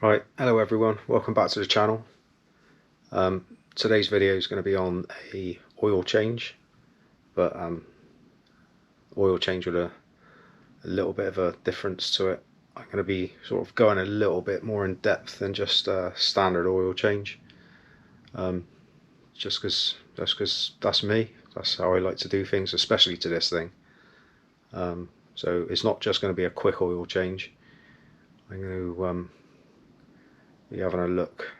Right, hello everyone, welcome back to the channel. Today's video is going to be on a oil change, but oil change with a little bit of a difference to it. I'm going to be sort of going a little bit more in depth than just a standard oil change, just because that's me, that's how I like to do things, especially to this thing. So it's not just going to be a quick oil change. I'm going to be having a look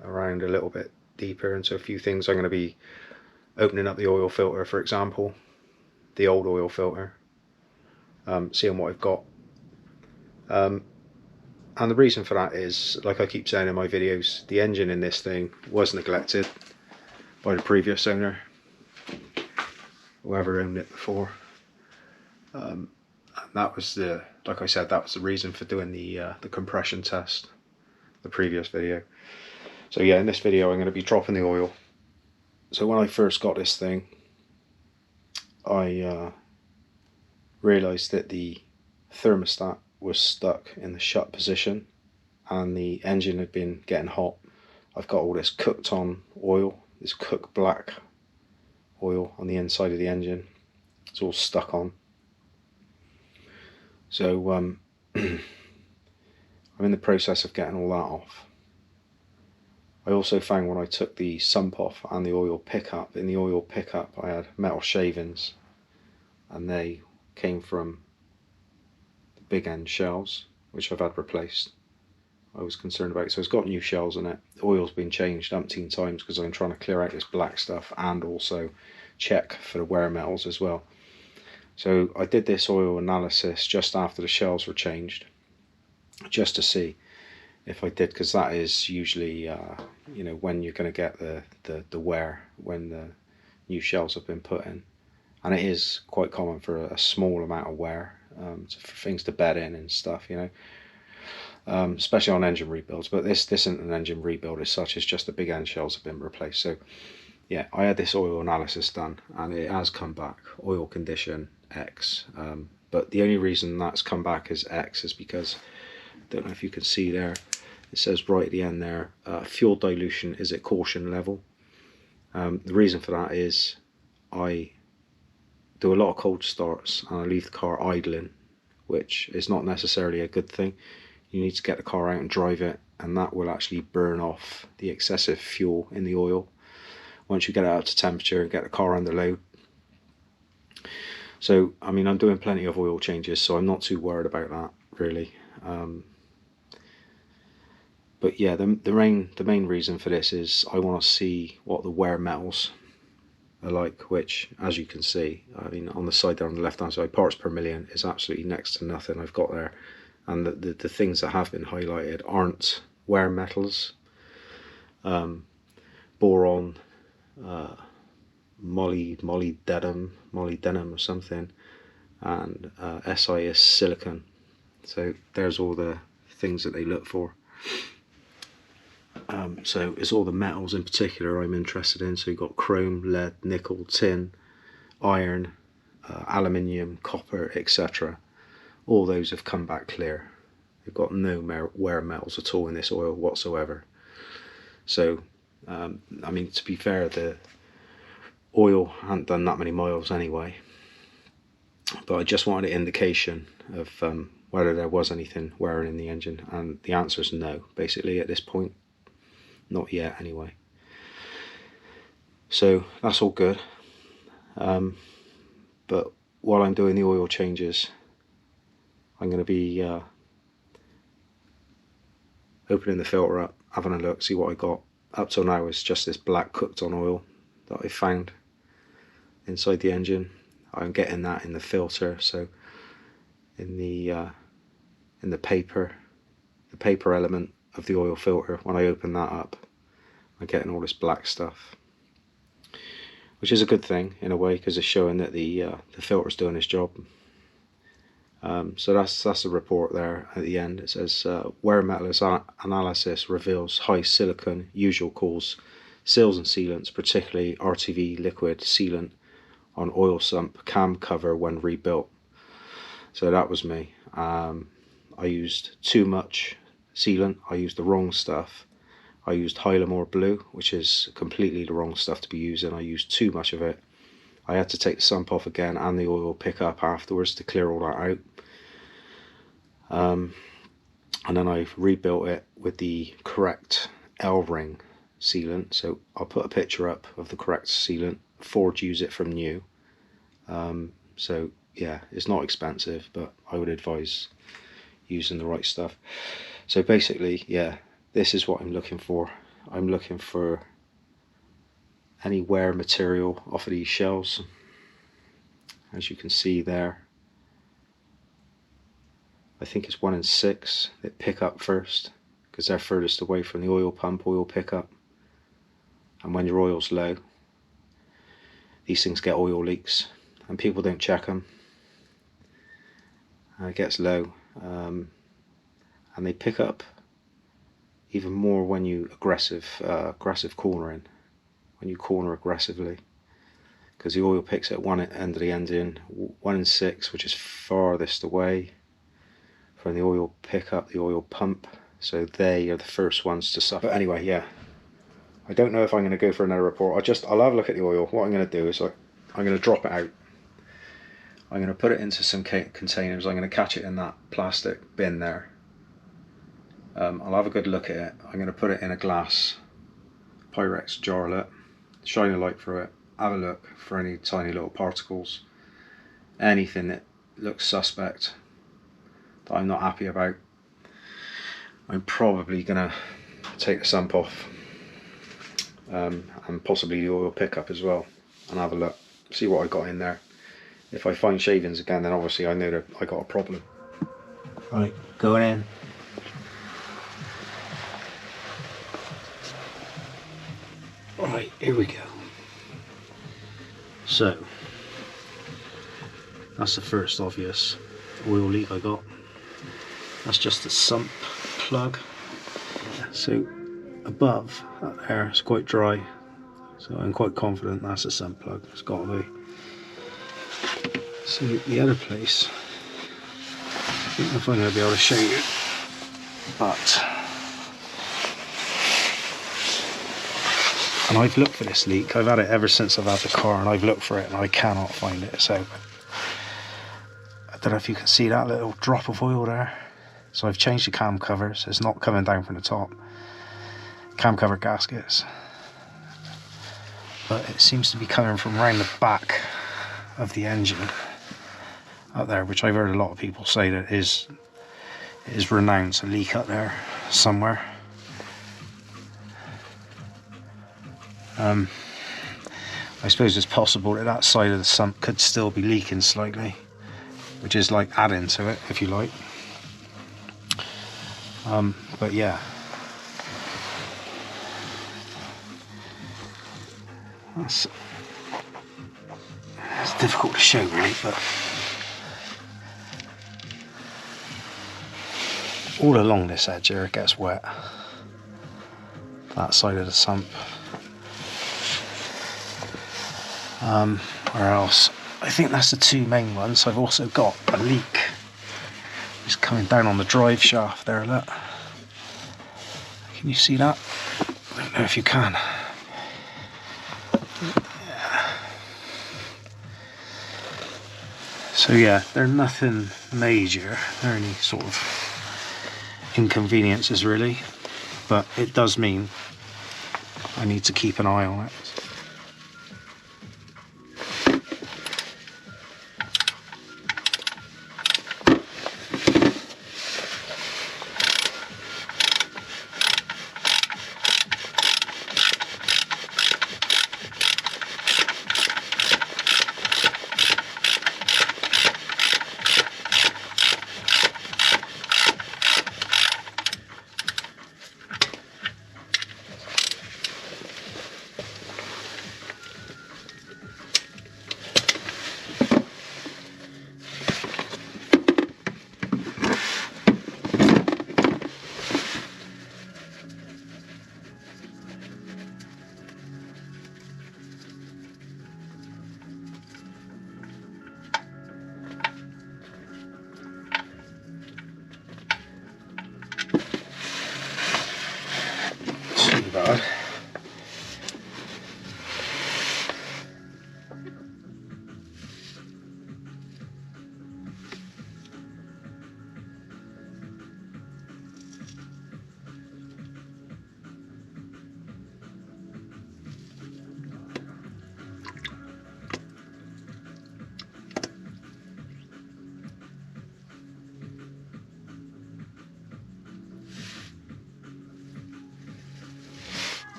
around a little bit deeper into a few things. I'm going to be opening up the oil filter, for example, the old oil filter, seeing what I've got. And the reason for that is, like I keep saying in my videos, the engine in this thing was neglected by the previous owner, whoever owned it before. And that was like I said, that was the reason for doing the compression test, the previous video. So yeah, in this video I'm going to be dropping the oil. So when I first got this thing, I realised that the thermostat was stuck in the shut position and the engine had been getting hot. I've got all this cooked on oil, this cooked black oil on the inside of the engine. It's all stuck on. So I'm in the process of getting all that off. I also found when I took the sump off and the oil pickup, in the oil pickup I had metal shavings, and they came from the big end shells, which I've had replaced. I was concerned about it. So it's got new shells in it. The oil's been changed umpteen times because I'm trying to clear out this black stuff and also check for the wear metals as well. So I did this oil analysis just after the shells were changed, just to see if I did, because that is usually you know, when you're going to get the wear when the new shells have been put in, and it is quite common for a small amount of wear, for things to bed in and stuff, you know, especially on engine rebuilds. But this isn't an engine rebuild as such, it's just the big end shells have been replaced. So yeah, I had this oil analysis done and it has come back oil condition X, but the only reason that's come back as X is because, I don't know if you can see there, it says right at the end there, fuel dilution is at caution level. The reason for that is I do a lot of cold starts and I leave the car idling, which is not necessarily a good thing. You need to get the car out and drive it, and that will actually burn off the excessive fuel in the oil once you get it out to temperature and get the car under load. So I mean, I'm doing plenty of oil changes, so I'm not too worried about that really. But yeah, the main reason for this is I want to see what the wear metals are like, which, as you can see, I mean, on the side there on the left hand side, parts per million is absolutely next to nothing I've got there, and the things that have been highlighted aren't wear metals. Boron, molybdenum or something, and Si is silicon. So there's all the things that they look for. So it's all the metals in particular I'm interested in. So you've got chrome, lead, nickel, tin, iron, aluminium, copper, etc. All those have come back clear. They've got no wear metals at all in this oil whatsoever. So I mean, to be fair, the oil hadn't done that many miles anyway, but I just wanted an indication of whether there was anything wearing in the engine, and the answer is no, basically, at this point. Not yet anyway. So that's all good. But while I'm doing the oil changes, I'm going to be opening the filter up, having a look, see what I got. Up till now it's just this black cooked on oil that I found inside the engine. I'm getting that in the filter, so in the paper element of the oil filter, when I open that up, I'm getting all this black stuff, which is a good thing in a way, because it's showing that the filter's doing its job. So that's the report there at the end. It says wear metals analysis reveals high silicon, usual cause, seals and sealants, particularly RTV liquid sealant on oil sump cam cover when rebuilt. So that was me. I used too much sealant, I used the wrong stuff. I used Hylamore Blue, which is completely the wrong stuff to be using. I used too much of it. I had to take the sump off again and the oil pickup afterwards to clear all that out. And then I rebuilt it with the correct L-ring sealant. So I'll put a picture up of the correct sealant. Ford use it from new. So yeah, it's not expensive, but I would advise using the right stuff. So basically, yeah, this is what I'm looking for. I'm looking for any wear material off of these shells. As you can see there, I think it's 1 and 6 that pick up first, because they're furthest away from the oil pump, oil pickup. And when your oil's low, these things get oil leaks and people don't check them. It gets low, and they pick up even more when you aggressive cornering, when you corner aggressively, because the oil picks at one end of the engine, 1 and 6, which is farthest away from the oil pickup, the oil pump, so they are the first ones to suffer. But anyway, yeah, I don't know if I'm going to go for another report. I'll have a look at the oil. What I'm going to do is I'm going to drop it out. I'm going to put it into some containers. I'm going to catch it in that plastic bin there. I'll have a good look at it. I'm going to put it in a glass Pyrex jarlet, shine a light through it, have a look for any tiny little particles, anything that looks suspect that I'm not happy about. I'm probably going to take the sump off, and possibly the oil pickup as well, and have a look, see what I got in there. If I find shavings again, then obviously I know that I got a problem. Right, going in. Right, here we go. So that's the first obvious oil leak I got. That's just the sump plug. So above that there, it's quite dry, so I'm quite confident that's a sump plug. It's got to be. So the other place, I don't know if I'm going to be able to show you, but, and I've looked for this leak. I've had it ever since I've had the car, and I've looked for it and I cannot find it. So I don't know if you can see that little drop of oil there. So I've changed the cam covers. It's not coming down from the top. Cam cover gaskets, but it seems to be coming from around the back of the engine up there, which I've heard a lot of people say that is renowned to leak up there somewhere. I suppose it's possible that that side of the sump could still be leaking slightly, which is like adding to it, if you like. But yeah, it's difficult to show really, but all along this edge here it gets wet, that side of the sump. Where else? I think that's the two main ones. I've also got a leak just coming down on the drive shaft there, look. Can you see that? I don't know if you can. So yeah, they're nothing major, they're only sort of inconveniences really, but it does mean I need to keep an eye on it.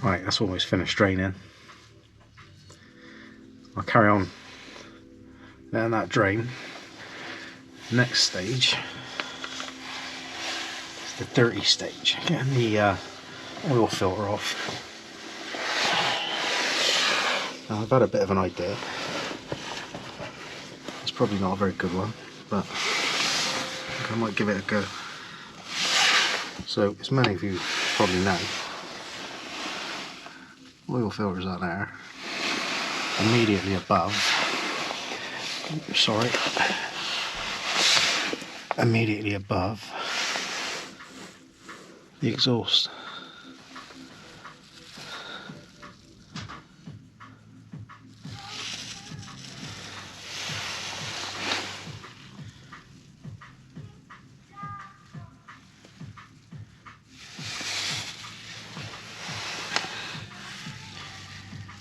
Right, that's almost finished draining. I'll carry on letting that drain. Next stage is the dirty stage, getting the oil filter off. Now, I've had a bit of an idea. It's probably not a very good one, but I think I might give it a go. So, as many of you probably know, oil filters are there. Immediately above, immediately above the exhaust.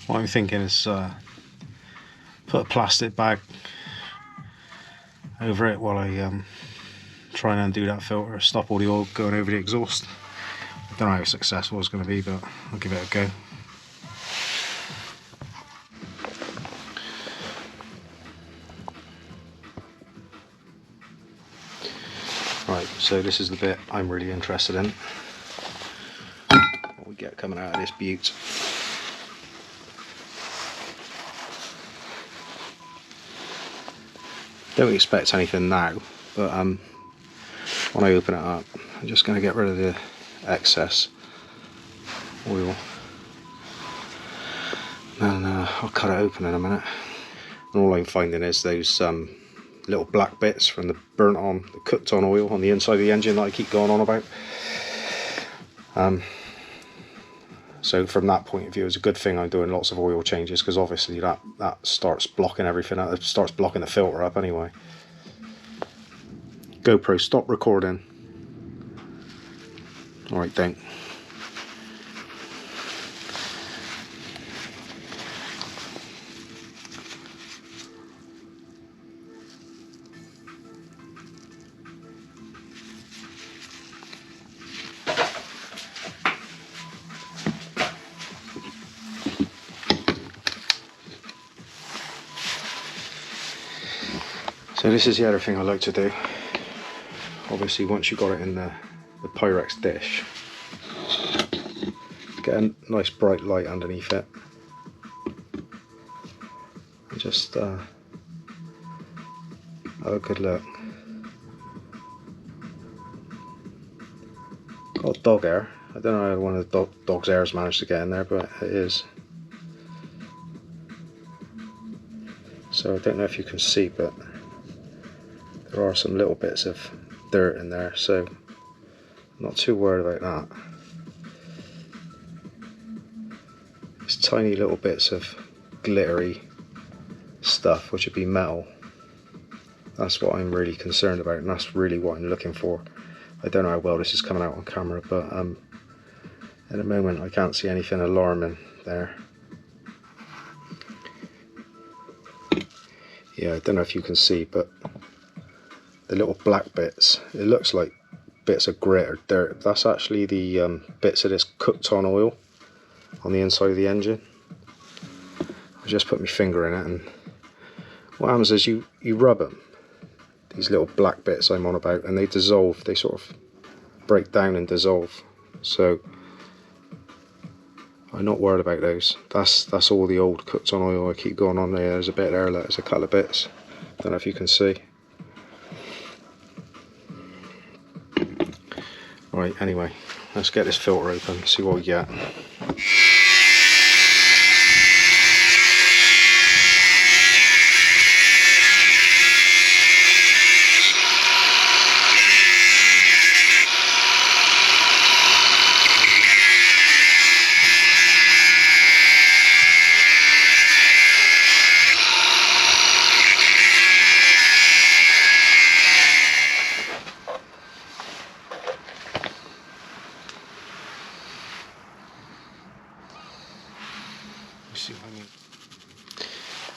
What I'm thinking is put a plastic bag over it while I try and undo that filter, stop all the oil going over the exhaust. I don't know how successful it's going to be, but I'll give it a go. Right, so this is the bit I'm really interested in. What we get coming out of this beaut. Don't expect anything now, but when I open it up, I'm just going to get rid of the excess oil, and I'll cut it open in a minute. And all I'm finding is those little black bits from the the cooked on oil on the inside of the engine that I keep going on about. So from that point of view, it's a good thing I'm doing lots of oil changes, because obviously that starts blocking everything up. It starts blocking the filter up anyway. GoPro, stop recording. Alright, don't. So this is the other thing I like to do. Obviously, once you've got it in the Pyrex dish, get a nice bright light underneath it, and just have a good look. Got dog hair. I don't know how one of the dog's hairs managed to get in there, but it is. So I don't know if you can see, but there are some little bits of dirt in there, so I'm not too worried about that. It's tiny little bits of glittery stuff, which would be metal. That's what I'm really concerned about, and that's really what I'm looking for. I don't know how well this is coming out on camera, but at the moment I can't see anything alarming there. Yeah, I don't know if you can see, but the little black bits, it looks like bits of grit or dirt. That's actually the bits of this cooked on oil on the inside of the engine. I just put my finger in it, and what happens is you rub them, these little black bits I'm on about, and they dissolve, they sort of break down and dissolve. So I'm not worried about those. That's all the old cooked on oil I keep going on there. There's a bit there, there's a couple of bits. Don't know if you can see. Right, anyway, let's get this filter open, see what we get.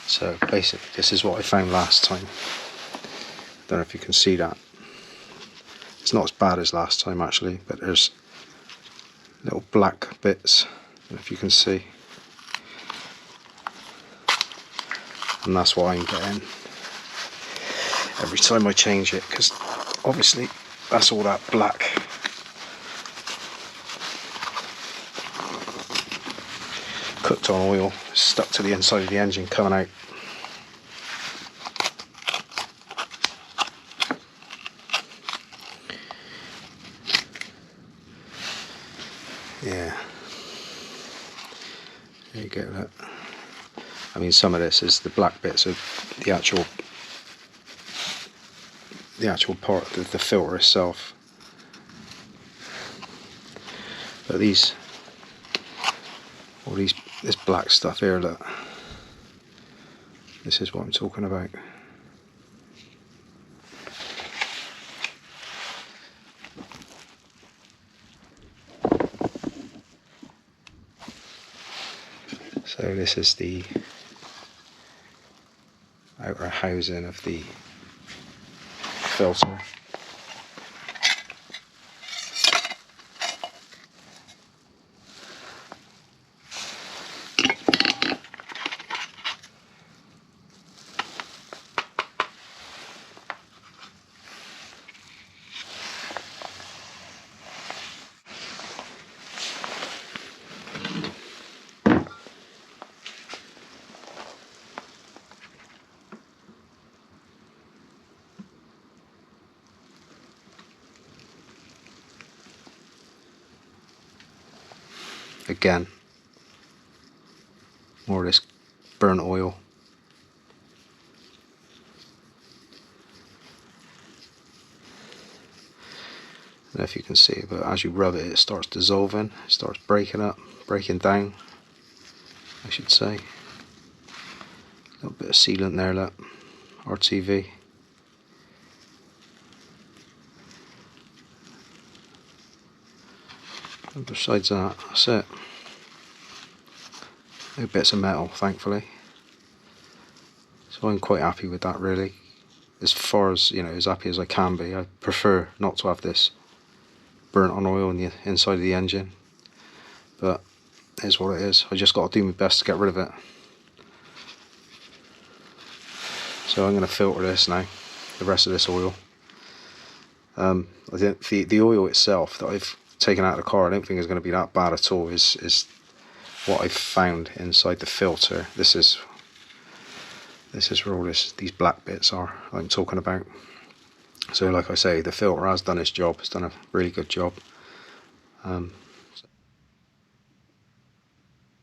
So basically this is what I found last time. Don't know if you can see that. It's not as bad as last time actually, but there's little black bits if you can see, and that's what I'm getting every time I change it, because obviously that's all that black cooked on oil stuck to the inside of the engine coming out. Yeah, there you go. That, I mean, some of this is the black bits of the actual part of the filter itself, but this black stuff here, look, this is what I'm talking about. So this is the outer housing of the filter. Again, more of this burnt oil. I don't know if you can see, but as you rub it, it starts dissolving, it starts breaking down, I should say. A little bit of sealant there, look, RTV. And besides that, that's it. No bits of metal, thankfully. So I'm quite happy with that, really. As far as, you know, as happy as I can be. I prefer not to have this burnt on oil in the inside of the engine, but it is what it is. I just got to do my best to get rid of it. So I'm going to filter this now, the rest of this oil. I think the oil itself that I've taken out of the car, I don't think is going to be that bad at all. Is what I've found inside the filter. This is where all these black bits are I'm talking about. So like I say, the filter has done its job. It's done a really good job.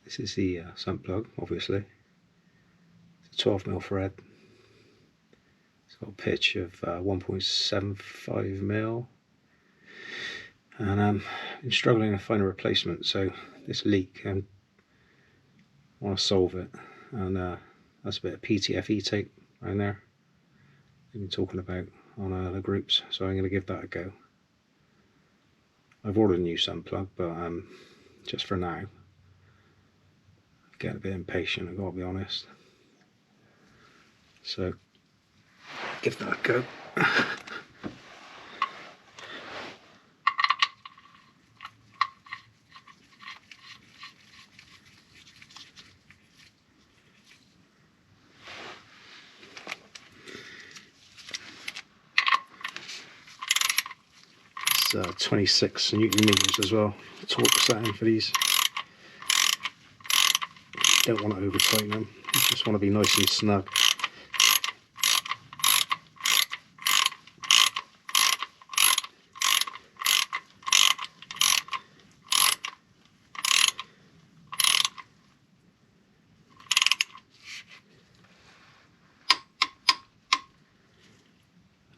This is the sump plug, obviously. It's a 12mm thread. It's got a pitch of 1.75mm. And I'm struggling to find a replacement, so this leak, I want to solve it. And that's a bit of PTFE tape around there I've been talking about on the groups, so I'm going to give that a go. I've ordered a new sump plug, but just for now, I'm getting a bit impatient, I've got to be honest. So, give that a go. It's 26 Newton meters as well, the torque setting for these. Don't want to over tighten them, you just want to be nice and snug.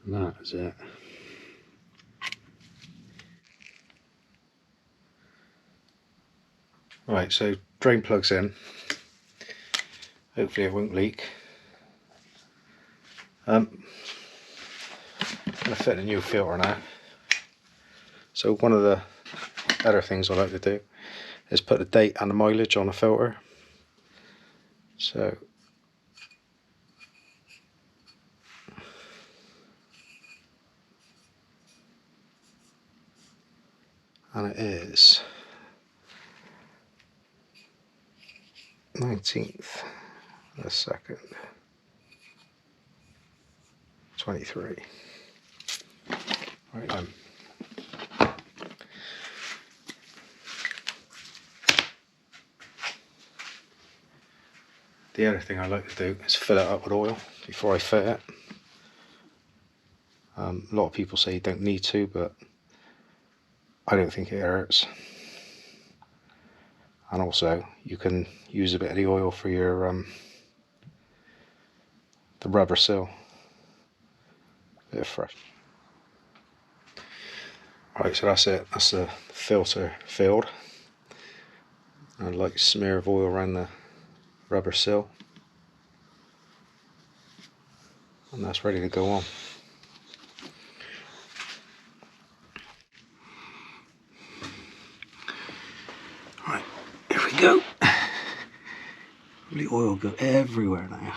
And that is it. Right, so drain plug's in. Hopefully it won't leak. I'm going to fit a new filter now. So one of the better things I like to do is put the date and the mileage on a filter. So and it is 19th the 2nd, 23. Right then. The other thing I like to do is fill it up with oil before I fit it. A lot of people say you don't need to, but I don't think it hurts. And also, you can use a bit of the oil for your the rubber seal. A bit of fresh. Right, so that's it. That's the filter filled. And a light smear of oil around the rubber seal. And that's ready to go on. Right, here we go. The oil go everywhere now.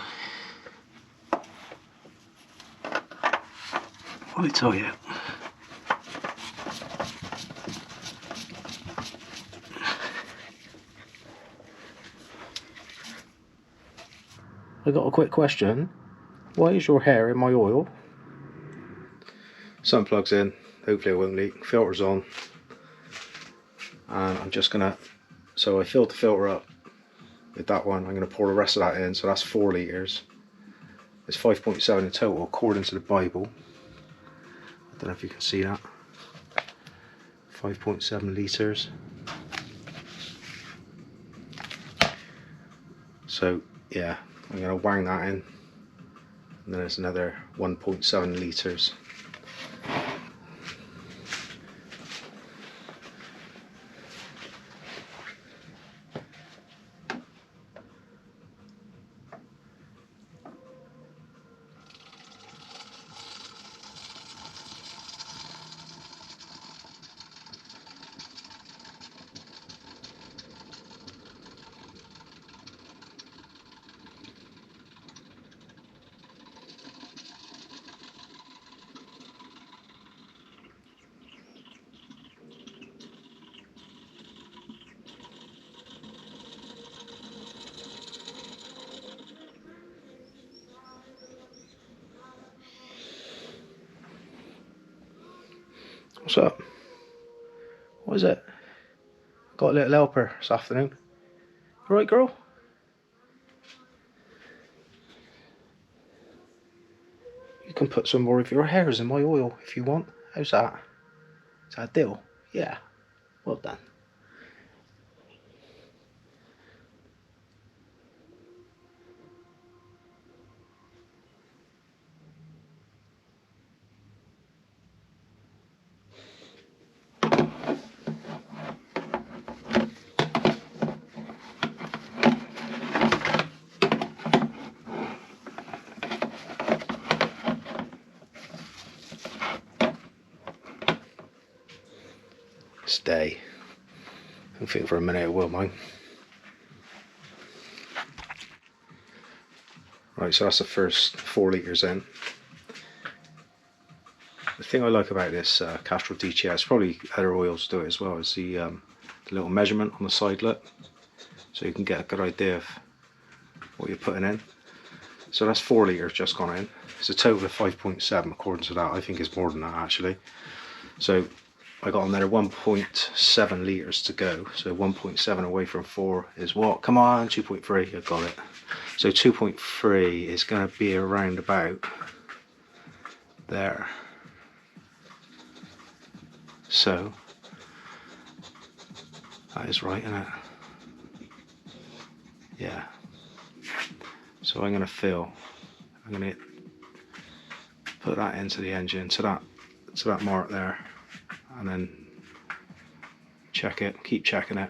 What did I tell you? I got a quick question. Why is your hair in my oil? Sun plugs in, hopefully it won't leak. Filter's on. And I'm just gonna, so I filled the filter up with that one. I'm gonna pour the rest of that in, so that's 4 litres. It's 5.7 in total according to the Bible. I don't know if you can see that. 5.7 litres. So yeah, I'm gonna wang that in. And then there's another 1.7 litres. What's up? What is it? Got a little helper this afternoon. Right, girl? You can put some more of your hairs in my oil if you want. How's that? Is that a deal? Yeah. Well done. Stay. I think for a minute it will, mine. Right, so that's the first 4 litres in. The thing I like about this Castrol DTS, probably other oils do it as well, is the little measurement on the side lip. So you can get a good idea of what you're putting in. So that's 4 litres just gone in. It's a total of 5.7 according to that. I think it's more than that actually. So I got another 1.7 litres to go. So 1.7 away from 4 is what? Come on, 2.3, I got it. So 2.3 is going to be around about there. So that is right, isn't it? Yeah. So I'm going to fill. I'm going to put that into the engine to that mark there, and then check it. Keep checking it.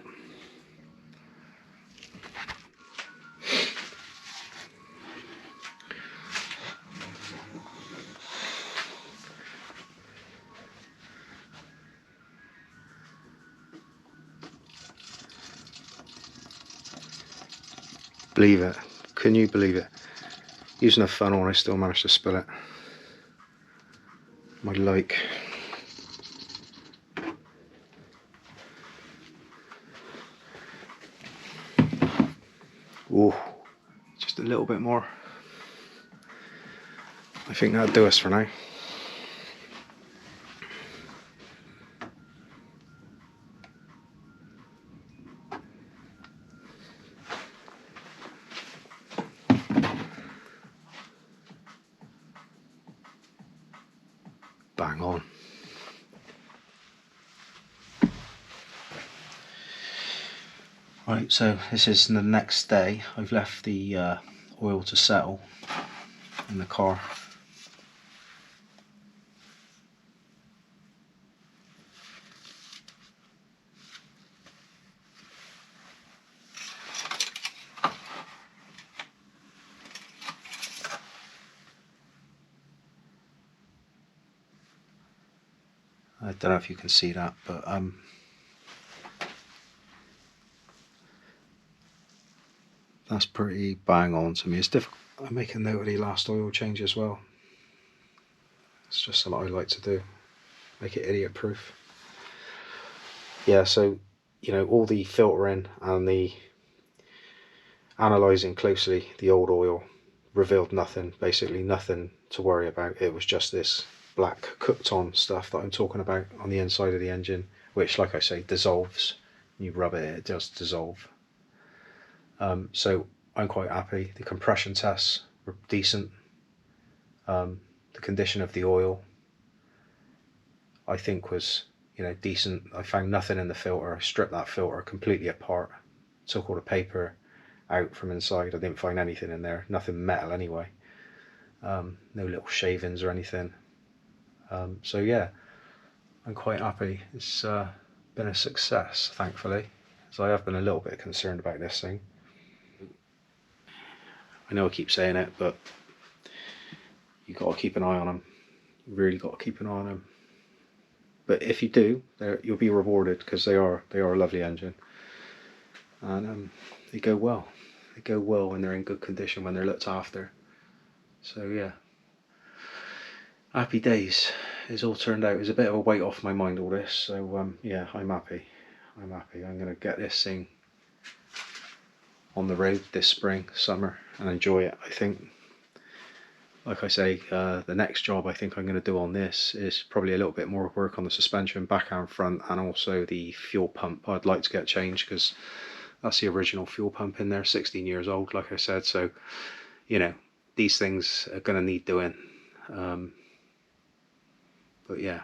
Believe it. Can you believe it? Using a funnel and I still managed to spill it. My like. Ooh, just a little bit more. I think that'll do us for now. Bang on. Right, so this is the next day. I've left the oil to settle in the car. I don't know if you can see that, but that's pretty bang on to me. It's difficult. I make a note of the last oil change as well. It's just something I like to do, make it idiot proof. Yeah, so you know, all the filtering and the analysing closely the old oil revealed nothing, basically nothing to worry about. It was just this black cooked on stuff that I'm talking about on the inside of the engine, which, like I say, dissolves. You rub it, it does dissolve. So I'm quite happy. The compression tests were decent. The condition of the oil, I think, was, you know, decent. I found nothing in the filter. I stripped that filter completely apart, took all the paper out from inside. I didn't find anything in there, nothing metal anyway. No little shavings or anything. So yeah, I'm quite happy. It's been a success, thankfully. So I have been a little bit concerned about this thing. I know I keep saying it, but you got to keep an eye on them. You really got to keep an eye on them. But if you do, you'll be rewarded, because they are a lovely engine, and they go well. They go well when they're in good condition, when they're looked after. So yeah, happy days. It's all turned out. It's a bit of a weight off my mind, all this. So yeah, I'm happy. I'm happy. I'm going to get this thing on the road this spring, summer, and enjoy it. I think, like I say, the next job I think I'm going to do on this is probably a little bit more work on the suspension, back and front, and also the fuel pump. I'd like to get changed, because that's the original fuel pump in there, 16 years old, like I said. So, you know, these things are going to need doing. But yeah,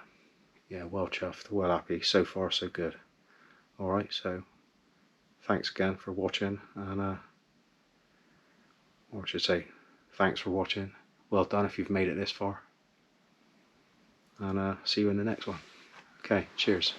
well chuffed, well happy. So far, so good. Alright, so thanks again for watching, and or I should say, thanks for watching. Well done if you've made it this far, and see you in the next one. Okay, cheers.